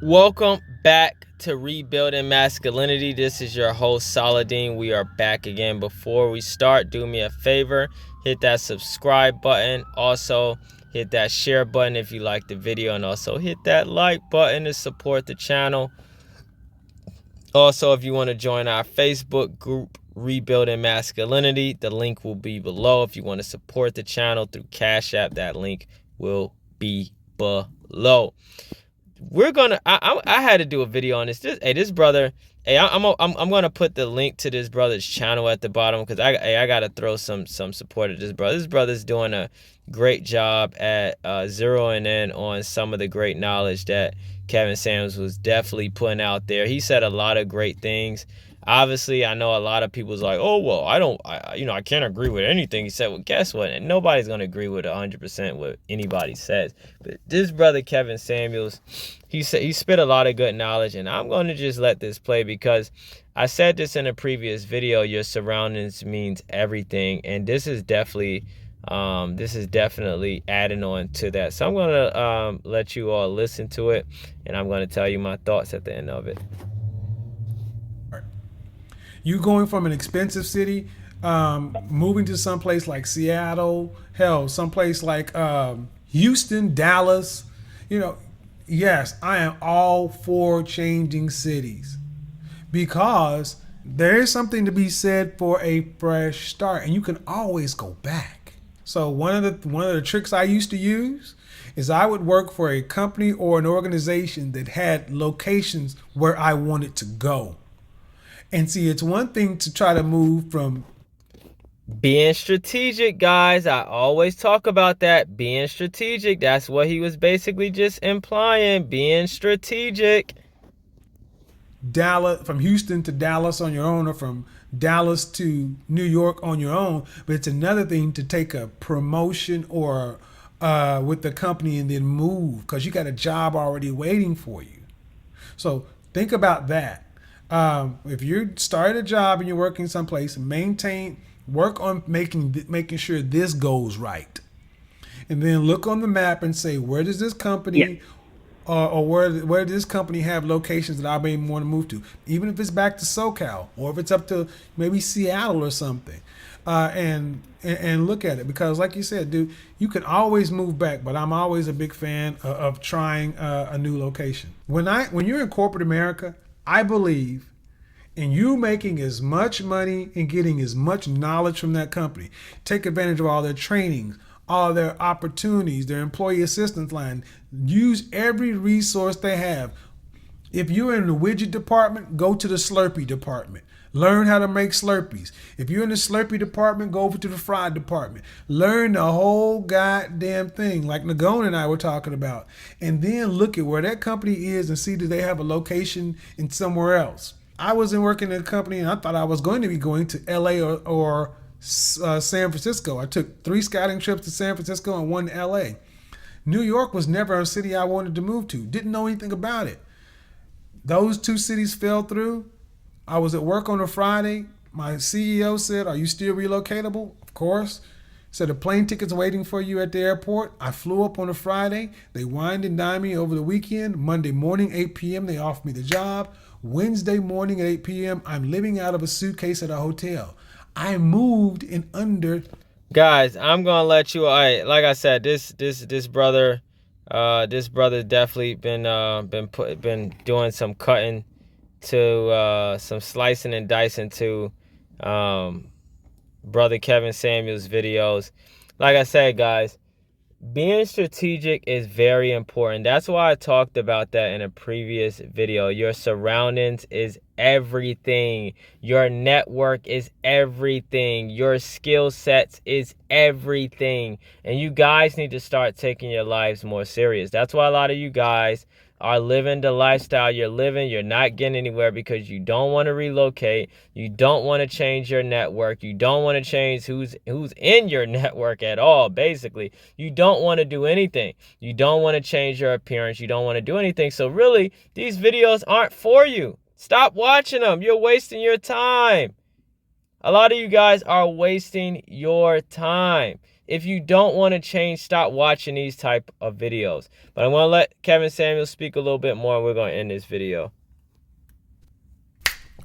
Welcome back to Rebuilding Masculinity. This is your host, Saladin. We are back again. Before we start, do me a favor, hit that subscribe button. Also, hit that share button if you like the video, and also hit that like button to support the channel. Also, if you want to join our Facebook group, Rebuilding Masculinity, the link will be below. If you want to support the channel through Cash App, that link will be below. I had to do a video on this. This brother. I'm gonna put the link to this brother's channel at the bottom because I gotta throw some support at this brother. This brother's doing a great job at zeroing in on some of the great knowledge that Kevin Samuels was definitely putting out there. He said a lot of great things. Obviously, I know a lot of people's like, oh, well, I can't agree with anything he said. Well, guess what? And nobody's going to agree with 100% what anybody says. But this brother, Kevin Samuels, he spit a lot of good knowledge, and I'm going to just let this play because I said this in a previous video. Your surroundings means everything, and this is definitely adding on to that. So I'm going to let you all listen to it, and I'm going to tell you my thoughts at the end of it. You going from an expensive city, moving to someplace like Seattle, hell, someplace like Houston, Dallas. Yes, I am all for changing cities because there is something to be said for a fresh start, and you can always go back. So one of the tricks I used to use is I would work for a company or an organization that had locations where I wanted to go. And see, it's one thing to try to move from being strategic, guys. I always talk about that. Being strategic. That's what he was basically just implying. Being strategic. from Houston to Dallas on your own, or from Dallas to New York on your own. But it's another thing to take a promotion or with the company and then move because you got a job already waiting for you. So think about that. If you started a job and you're working someplace, work on making sure this goes right, and then look on the map and say, where does this company, or where does this company have locations that I may want to move to, even if it's back to SoCal or if it's up to maybe Seattle or something, and look at it because, like you said, dude, you can always move back. But I'm always a big fan of trying a new location. When you're in corporate America, I believe in you making as much money and getting as much knowledge from that company. Take advantage of all their trainings, all their opportunities, their employee assistance line. Use every resource they have. If you're in the widget department, go to the Slurpee department. Learn how to make Slurpees. If you're in the Slurpee department, go over to the fry department. Learn the whole goddamn thing, like Nagone and I were talking about. And then look at where that company is and see, do they have a location in somewhere else. I wasn't working in a company and I thought I was going to be going to LA or San Francisco. I took 3 scouting trips to San Francisco and 1 to LA. New York was never a city I wanted to move to. Didn't know anything about it. Those 2 cities fell through. I was at work on a Friday. My CEO said, "Are you still relocatable?" Of course. Said, "The plane ticket's waiting for you at the airport." I flew up on a Friday. They wined and dined me over the weekend. Monday morning, 8 p.m., they offered me the job. Wednesday morning at 8 p.m., I'm living out of a suitcase at a hotel. I moved in under... Guys, I'm gonna let you. Like I said, this brother, definitely been doing some cutting to some slicing and dicing to brother Kevin Samuels videos. Like I said, guys, being strategic is very important. That's why I talked about that in a previous video. Your surroundings is everything. Your network is everything. Your skill sets is everything. And you guys need to start taking your lives more serious. That's why a lot of you guys are living the lifestyle you're living. You're not getting anywhere because you don't want to relocate. You don't want to change your network. You don't want to change who's in your network at all, basically. You don't want to do anything. You don't want to change your appearance. You don't want to do anything. So really, these videos aren't for you. Stop watching them. You're wasting your time. A lot of you guys are wasting your time. If you don't want to change, stop watching these type of videos. But I'm going to let Kevin Samuels speak a little bit more, and we're going to end this video.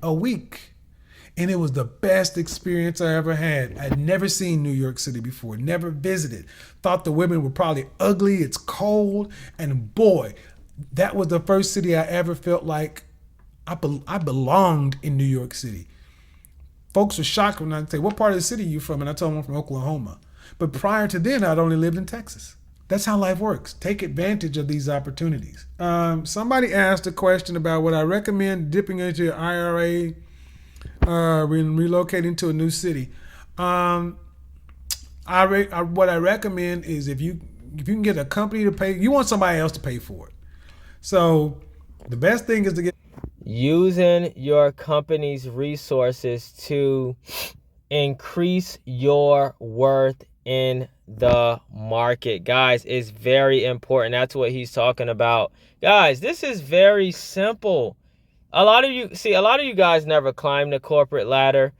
A week. And it was the best experience I ever had. I'd never seen New York City before, never visited. Thought the women were probably ugly, it's cold. And boy, that was the first city I ever felt like I belonged in New York City. Folks were shocked when I'd say, what part of the city are you from? And I told them I'm from Oklahoma. But prior to then, I'd only lived in Texas. That's how life works. Take advantage of these opportunities. Somebody asked a question about would I recommend dipping into your IRA when relocating to a new city. What I recommend is if you can get a company to pay, you want somebody else to pay for it. So the best thing is to get using your company's resources to increase your worth in the market. Guys, is very important. That's what he's talking about. Guys, this is very simple. A lot of you guys never climbed the corporate ladder.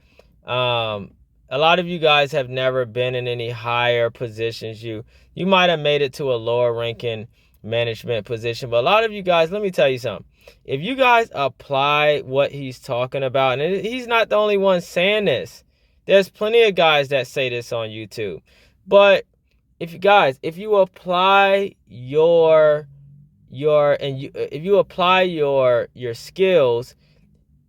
A lot of you guys have never been in any higher positions. You might have made it to a lower ranking management position, but a lot of you guys, let me tell you something. If you guys apply what he's talking about, and he's not the only one saying this. There's plenty of guys that say this on YouTube. But if you apply if you apply your skills,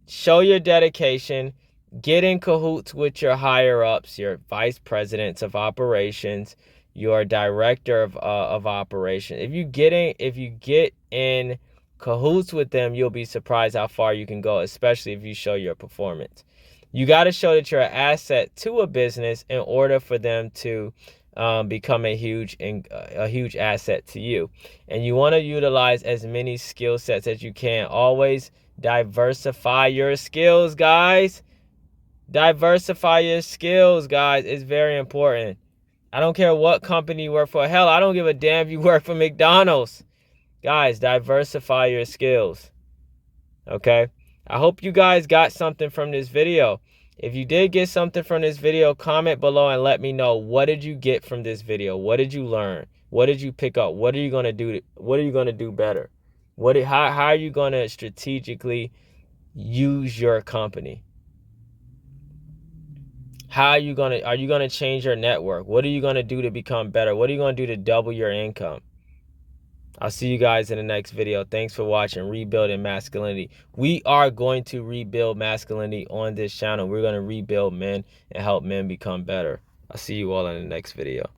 show your dedication, get in cahoots with your higher ups, your vice presidents of operations, your director of operations. If you get in cahoots with them, you'll be surprised how far you can go, especially if you show your performance. You got to show that you're an asset to a business in order for them to become a huge asset to you. And you want to utilize as many skill sets as you can. Always diversify your skills, guys. Diversify your skills, guys. It's very important. I don't care what company you work for. Hell, I don't give a damn if you work for McDonald's. Guys, diversify your skills. Okay? I hope you guys got something from this video. If you did get something from this video, comment below and let me know, what did you get from this video? What did you learn? What did you pick up? What are you going to do? What are you going to do better? How are you going to strategically use your company? Are you going to change your network? What are you going to do to become better? What are you going to do to double your income? I'll see you guys in the next video. Thanks for watching Rebuilding Masculinity. We are going to rebuild masculinity on this channel. We're going to rebuild men and help men become better. I'll see you all in the next video.